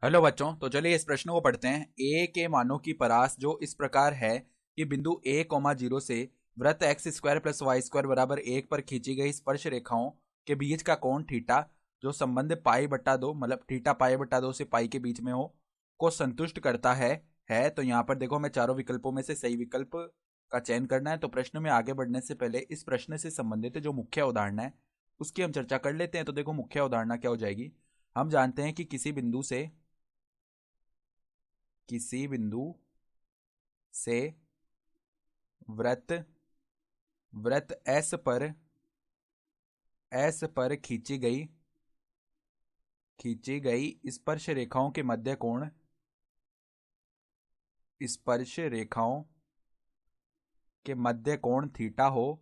Hello बच्चों, तो चलिए इस प्रश्न को पढ़ते हैं। ए के मानों की परास जो इस प्रकार है कि बिंदु ए कॉमा जीरो से वृत्त X square plus Y square बराबर एक पर खींची गई स्पर्श रेखाओं के बीच का कोण थीटा जो संबंध पाई बट्टा दो मतलब थीटा पाई बट्टा दो से पाई के बीच में हो को संतुष्ट करता है। तो यहाँ पर देखो, हमें चारों विकल्पों में से सही विकल्प का चयन करना है। तो प्रश्न में आगे बढ़ने से पहले इस प्रश्न से संबंधित जो मुख्य उदाहरण है उसकी हम चर्चा कर लेते हैं। तो देखो, मुख्य उदाहरण क्या हो जाएगी। हम जानते हैं कि किसी बिंदु से वृत्त वृत्त एस पर खींची गई स्पर्श रेखाओं के मध्य कोण थीटा हो।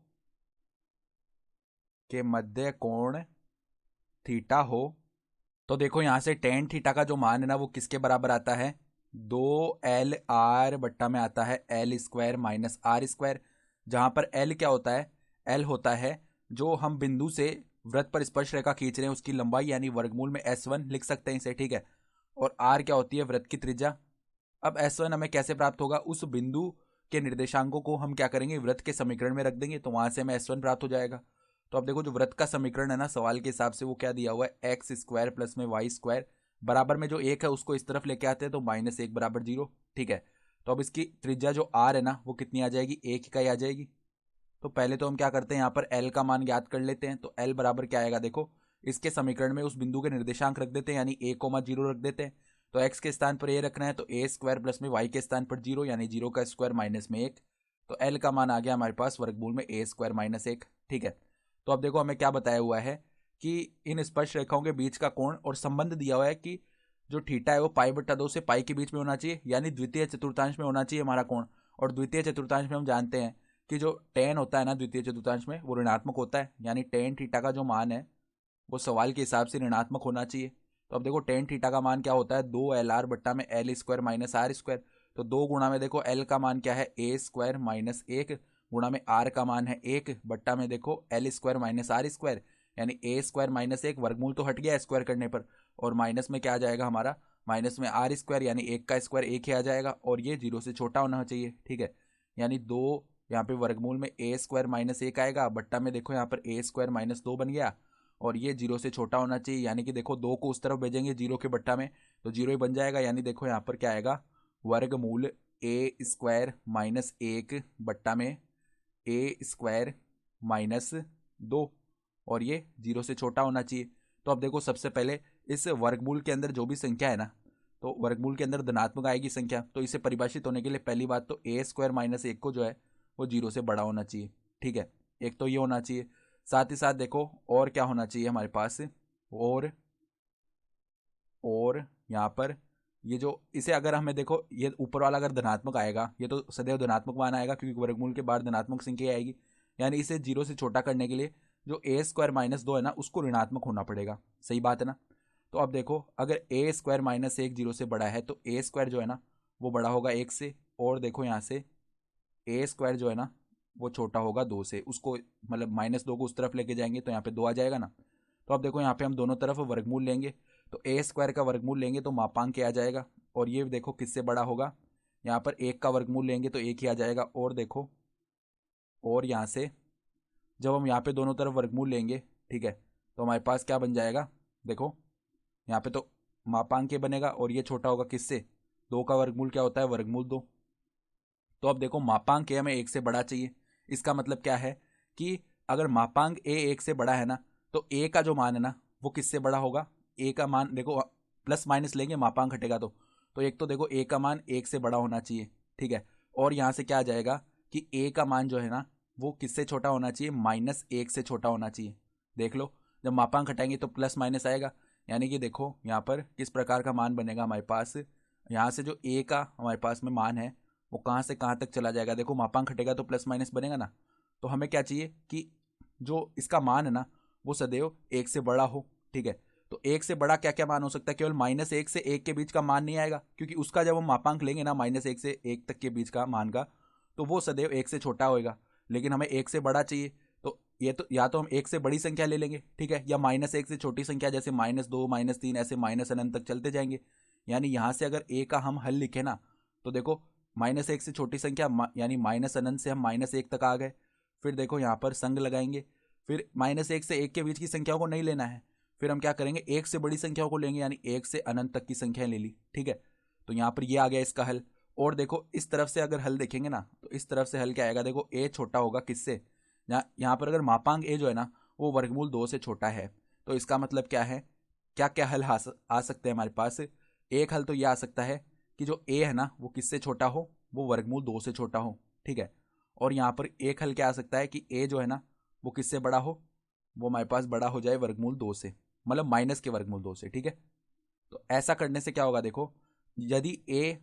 तो देखो, यहां से टेन थीटा का जो मान है ना, वो किसके बराबर आता है? 2L r बट्टा में आता है L square minus R square. जहां पर L क्या होता है? L होता है जो हम बिंदु से वृत्त पर स्पर्श रेखा खींच रहे हैं उसकी लंबाई, यानी वर्गमूल में S1 लिख सकते हैं इसे, ठीक है। और R क्या होती है? वृत्त की त्रिज्या। अब S1 हमें कैसे प्राप्त होगा? उस बिंदु के निर्देशांकों को हम क्या करेंगे? वृत्त के समीकरण में रख देंगे, तो वहां से हमें S1 प्राप्त हो जाएगा। तो अब देखो, जो वृत्त का समीकरण है ना, सवाल के हिसाब से वो क्या दिया हुआ है? एक्स स्क्वायर प्लस में वाई स्क्वायर बराबर में जो एक है उसको इस तरफ लेके आते हैं तो माइनस एक बराबर जीरो, ठीक है। तो अब इसकी त्रिज्या जो आर है ना, वो कितनी आ जाएगी? एक इकाई आ जाएगी। तो पहले तो हम क्या करते हैं, यहाँ पर एल का मान ज्ञात कर लेते हैं। तो एल बराबर क्या आएगा? देखो, इसके समीकरण में उस बिंदु के निर्देशांक रख देते हैं, यानी ए कोमा जीरो रख देते हैं। तो एक्स के स्थान पर ए रखना है, तो ए स्क्वायर प्लस में वाई के स्थान पर जीरो, यानी जीरो का स्क्वायर माइनस में एक। तो एल का मान आ गया हमारे पास वर्गमूल में ए स्क्वायर माइनस एक, ठीक है। तो अब देखो, हमें क्या बताया हुआ है कि इन स्पर्श रेखाओं के बीच का कोण और संबंध दिया हुआ है कि जो थीटा है वो पाई बट्टा दो से पाई के बीच में होना चाहिए, यानी द्वितीय चतुर्थांश में होना चाहिए हमारा कोण। और द्वितीय चतुर्थांश में हम जानते हैं कि जो टेन होता है ना द्वितीय चतुर्थांश में, वो ऋणात्मक होता है, यानी टेन थीटा का जो मान है वो सवाल के हिसाब से ऋणात्मक होना चाहिए। तो अब देखो, टेन थीटा का मान क्या होता है? 2L r बट्टा में L square minus R square. तो दो गुणा में देखो, एल का मान क्या है? ए स्क्वायर माइनस एक, गुणा में आर का मान है एक, बट्टा में देखो L square minus R square, यानी ए स्क्वायर माइनस एक, वर्गमूल तो हट गया स्क्वायर करने पर, और माइनस में क्या आ जाएगा हमारा? माइनस में आर स्क्वायर, यानी एक का स्क्वायर एक ही आ जाएगा, और ये जीरो से छोटा होना चाहिए, ठीक है। यानी दो, यहाँ पे वर्गमूल में ए स्क्वायर माइनस एक आएगा, बट्टा में देखो यहाँ पर ए स्क्वायर माइनस दो बन गया, और ये जीरो से छोटा होना चाहिए, यानी कि देखो दो को उस तरफ भेजेंगे जीरो के बट्टा में तो जीरो ही बन जाएगा, यानी देखो यहाँ पर क्या आएगा? वर्गमूल ए स्क्वायर माइनस एक बट्टा में ए स्क्वायर माइनस दो, और ये जीरो से छोटा होना चाहिए। तो अब देखो, सबसे पहले इस वर्गमूल के अंदर जो भी संख्या है ना, तो वर्गमूल के अंदर धनात्मक आएगी संख्या, तो इसे परिभाषित होने के लिए पहली बात तो ए स्क्वायर माइनस एक को जो है वो जीरो से बड़ा होना चाहिए, ठीक है। एक तो ये होना चाहिए। साथ ही साथ देखो, और क्या होना चाहिए हमारे पास? और और यहाँ पर ये जो इसे अगर हमें देखो, ये ऊपर वाला अगर धनात्मक आएगा, ये तो सदैव धनात्मक मान आएगा क्योंकि वर्गमूल के बाद धनात्मक संख्या आएगी, यानी इसे जीरो से छोटा करने के लिए जो ए स्क्वायर माइनस दो है ना, उसको ऋणात्मक होना पड़ेगा। सही बात है ना? तो अब देखो, अगर ए स्क्वायर माइनस एक जीरो से बड़ा है तो ए स्क्वायर जो है ना वो बड़ा होगा एक से, और देखो यहाँ से ए स्क्वायर जो है ना वो छोटा होगा दो से, उसको मतलब माइनस दो को उस तरफ लेके जाएंगे तो यहाँ पे दो आ जाएगा ना। तो अब देखो, यहाँ पे हम दोनों तरफ वर्गमूल लेंगे, तो ए स्क्वायर का वर्गमूल लेंगे तो मापांक क्या आ जाएगा, और ये देखो किससे बड़ा होगा? यहाँ पर एक का वर्गमूल लेंगे तो एक ही आ जाएगा, और देखो, और यहाँ से जब हम यहाँ पे दोनों तरफ वर्गमूल लेंगे, ठीक है, तो हमारे पास क्या बन जाएगा? देखो, यहाँ पे तो मापांक ये बनेगा, और ये छोटा होगा किससे? दो का वर्गमूल क्या होता है? वर्गमूल दो। तो अब देखो, मापांक ए हमें एक से बड़ा चाहिए। इसका मतलब क्या है कि अगर मापांक ए एक से बड़ा है ना, तो ए का जो मान है ना वो किससे बड़ा होगा? ए का मान देखो, प्लस माइनस लेंगे मापांक हटेगा तो एक तो देखो ए का मान एक से बड़ा होना चाहिए, ठीक है। और यहाँ से क्या आ जाएगा कि ए का मान जो है ना वो किससे छोटा होना चाहिए? माइनस एक से छोटा होना चाहिए। देख लो, जब मापांक हटाएंगे तो प्लस माइनस आएगा, यानी कि देखो यहाँ पर किस प्रकार का मान बनेगा हमारे पास। यहाँ से जो ए का हमारे पास में मान है वो कहाँ से कहाँ तक चला जाएगा? देखो, मापांक हटेगा तो प्लस माइनस बनेगा ना। तो हमें क्या चाहिए कि जो इसका मान है ना वो सदैव एक से बड़ा हो, ठीक है। तो एक से बड़ा क्या क्या मान हो सकता है? केवल माइनस एक से एक के बीच का मान नहीं आएगा, क्योंकि उसका जब हम मापांक लेंगे ना माइनस एक से एक तक के बीच का मान का, तो वो सदैव एक से छोटा होएगा। लेकिन हमें एक से बड़ा चाहिए, तो ये तो या तो हम एक से बड़ी संख्या ले लेंगे, ठीक है, या माइनस एक से छोटी संख्या जैसे माइनस दो माइनस तीन, ऐसे माइनस अनंत तक चलते जाएंगे। यानी यहाँ से अगर a का हम हल लिखे ना तो देखो -1 से छोटी संख्या यानी माइनस अनंत से हम -1 तक आ गए। फिर देखो यहाँ पर संग लगाएंगे, फिर -1 से 1 के बीच की संख्याओं को नहीं लेना है, फिर हम क्या करेंगे 1 से बड़ी संख्याओं को लेंगे, यानी 1 से अनंत तक की संख्याएं ले ली। ठीक है, तो यहाँ पर ये आ गया इसका हल। और देखो इस तरफ से अगर हल देखेंगे ना तो इस तरफ से हल क्या आएगा, देखो a छोटा होगा किससे, यहाँ पर अगर मापांक a जो है ना वो वर्गमूल 2 से छोटा है, तो इसका मतलब क्या है, क्या क्या हल आ सकते हैं हमारे पास। एक हल तो ये आ सकता है कि जो a है ना वो किससे छोटा हो, वो वर्गमूल 2 से छोटा हो। ठीक है, और यहाँ पर एक हल क्या आ सकता है कि a जो है ना वो किससे बड़ा हो, वो हमारे पास बड़ा हो जाए वर्गमूल 2 से, मतलब माइनस के वर्गमूल 2 से। ठीक है, तो ऐसा करने से क्या होगा, देखो यदि a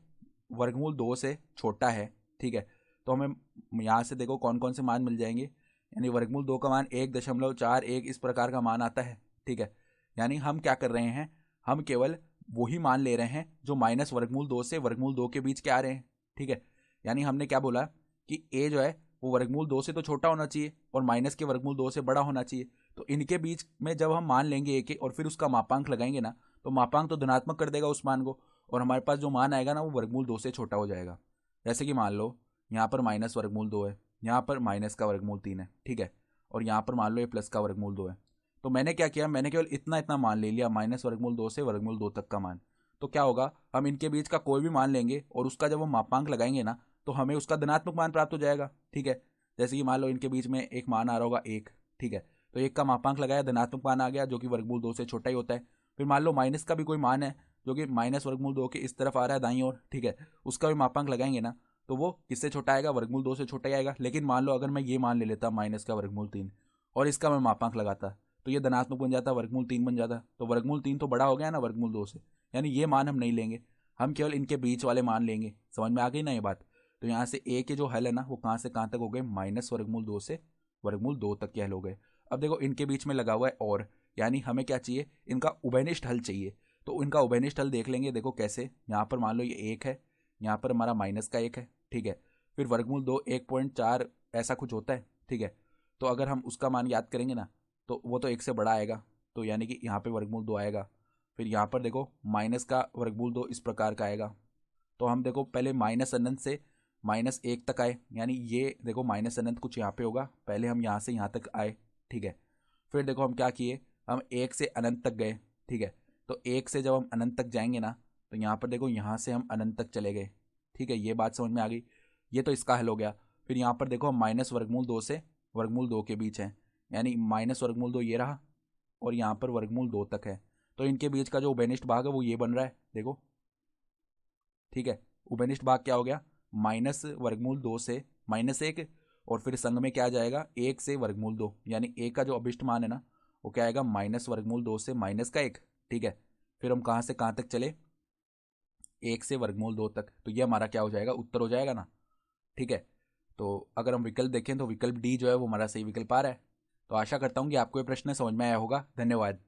वर्गमूल 2 से छोटा है, ठीक है, तो हमें यहाँ से देखो कौन कौन से मान मिल जाएंगे, यानी वर्गमूल 2 का मान 1.41 इस प्रकार का मान आता है। ठीक है, यानी हम क्या कर रहे हैं, हम केवल वही मान ले रहे हैं जो माइनस वर्गमूल 2 से वर्गमूल 2 के बीच के आ रहे हैं। ठीक है, यानी हमने क्या बोला कि a जो है वो वर्गमूल 2 से तो छोटा होना चाहिए और माइनस के वर्गमूल 2 से बड़ा होना चाहिए। तो इनके बीच में जब हम मान लेंगे a के और फिर उसका मापांक लगाएंगे ना, तो मापांक तो धनात्मक कर देगा उस मान को, और हमारे पास जो मान आएगा ना वो वर्गमूल 2 से छोटा हो जाएगा। जैसे कि मान लो यहाँ पर माइनस वर्गमूल 2 है, यहाँ पर माइनस का वर्गमूल 3 है। ठीक है, और यहाँ पर मान लो ये प्लस का वर्गमूल 2 है। तो मैंने क्या किया, मैंने केवल इतना इतना मान ले लिया, माइनस वर्गमूल 2 से वर्गमूल 2 तक का मान। तो क्या होगा, हम इनके बीच का कोई भी मान लेंगे और उसका जब हम मापांक लगाएंगे ना तो हमें उसका धनात्मक मान प्राप्त हो जाएगा। ठीक है, जैसे कि मान लो इनके बीच में एक मान आ रहा होगा 1। ठीक है, तो 1 का मापांक लगाया, धनात्मक मान आ गया जो कि वर्गमूल 2 से छोटा ही होता है। फिर मान लो माइनस का भी कोई मान है जो कि माइनस वर्गमूल 2 के इस तरफ आ रहा है दाईं ओर। ठीक है, उसका भी मापांक लगाएंगे ना तो वो किससे छोटा आएगा, वर्गमूल 2 से छोटा ही आएगा। लेकिन मान लो अगर मैं ये मान ले लेता माइनस का वर्गमूल 3 और इसका मैं मापांक लगाता तो ये धनात्मक बन जाता, वर्गमूल 3 बन जाता। तो वर्गमूल 3 तो बड़ा हो गया ना वर्गमूल 2 से, यानी ये मान हम नहीं लेंगे, हम केवल इनके बीच वाले मान लेंगे। समझ में आ गई ना ये बात। तो यहाँ से a के जो हल है ना वो कहाँ से कहाँ तक हो गए, माइनस वर्गमूल 2 से वर्गमूल 2 तक के हल हो गए। अब देखो इनके बीच में लगा हुआ है और, यानी हमें क्या चाहिए, इनका उभयनिष्ठ हल चाहिए। तो इनका उभयनिष्ठ हल देख लेंगे। देखो कैसे, यहाँ पर मान लो ये 1 है, यहाँ पर हमारा माइनस का 1 है। ठीक है, फिर वर्गमूल 2 1.4 ऐसा कुछ होता है। ठीक है, तो अगर हम उसका मान याद करेंगे ना तो वो तो 1 से बड़ा आएगा, तो यानी कि यहाँ पे वर्गमूल 2 आएगा। फिर यहाँ पर देखो माइनस का वर्गमूल 2 इस प्रकार का आएगा। तो हम देखो पहले माइनस अनंत से -1 तक आए, यानी ये देखो माइनस अनंत कुछ यहाँ पे होगा, पहले हम यहाँ से यहाँ तक आए। ठीक है, फिर देखो हम क्या किए, हम 1 से अनंत तक गए। ठीक है, तो 1 से जब हम अनंत तक जाएंगे ना तो यहाँ पर देखो यहाँ से हम अनंत तक चले गए। ठीक है, ये बात समझ में आ गई, ये तो इसका हल हो गया। फिर यहाँ पर देखो हम माइनस वर्गमूल 2 से वर्गमूल 2 के बीच हैं, यानी माइनस वर्गमूल 2 ये रहा और यहाँ पर वर्गमूल 2 तक है। तो इनके बीच का जो उभयनिष्ठ भाग है वो ये बन रहा है, देखो। ठीक है, उभयनिष्ठ भाग क्या हो गया, माइनस वर्गमूल 2 से -1, और फिर संग में क्या आ जाएगा, 1 से वर्गमूल 2, यानी a का जो अभिष्ट मान है ना वो क्या आएगा, माइनस वर्गमूल 2 से माइनस का 1। ठीक है, फिर हम कहाँ से कहाँ तक चले, 1 से वर्गमूल 2 तक। तो ये हमारा क्या हो जाएगा, उत्तर हो जाएगा ना। ठीक है, तो अगर हम विकल्प देखें तो विकल्प डी जो है वो हमारा सही विकल्प आ रहा है। तो आशा करता हूँ कि आपको ये प्रश्न समझ में आया होगा। धन्यवाद।